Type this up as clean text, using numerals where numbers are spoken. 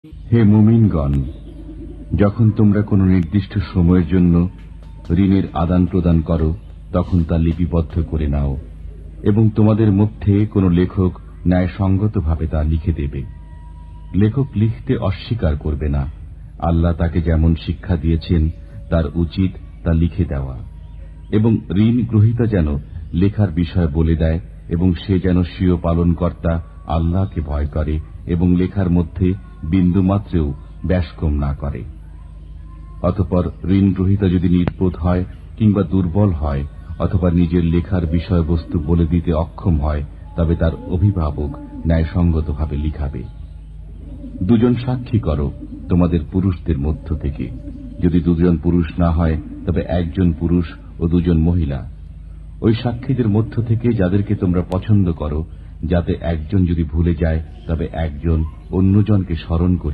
হে মুমিনগণ, যখন তোমরা কোনো নির্দিষ্ট সময়ের জন্য ঋণের আদান প্রদান করো তখন তা লিপিবদ্ধ করে নাও এবং তোমাদের মধ্যে কোনো লেখক ন্যায়সঙ্গতভাবে তা লিখে দেবে। লেখক লিখতে অস্বীকার করবে না। আল্লাহ তাকে যেমন শিক্ষা দিয়েছেন তার উচিত তা লিখে দেওয়া, এবং ঋণ গ্রহীতা যেন লেখার বিষয় বলে দেয় এবং সে যেন স্বীয় পালনকর্তা আল্লাহকে ভয় করে এবং লেখার মধ্যে বিন্দুমাত্রেও ব্যাসকম না করে। অতঃপর ঋণ গ্রহীতা যদি নির্বোধ হয় কিংবা দুর্বল হয় অথবা নিজের লেখার বিষয়বস্তু বলে দিতে অক্ষম হয়, তবে তার অভিভাবক ন্যায়সঙ্গতভাবে লিখাবে। দুজন সাক্ষী করো তোমাদের পুরুষদের মধ্য থেকে। যদি দুজন পুরুষ না হয় তবে একজন পুরুষ ও দুজন মহিলা। ওই সাক্ষীদের মধ্য থেকে যাদেরকে তোমরা পছন্দ করো, যাতে একজন যদি ভুলে যায় তবে একজন অন্যজনকে স্মরণ করে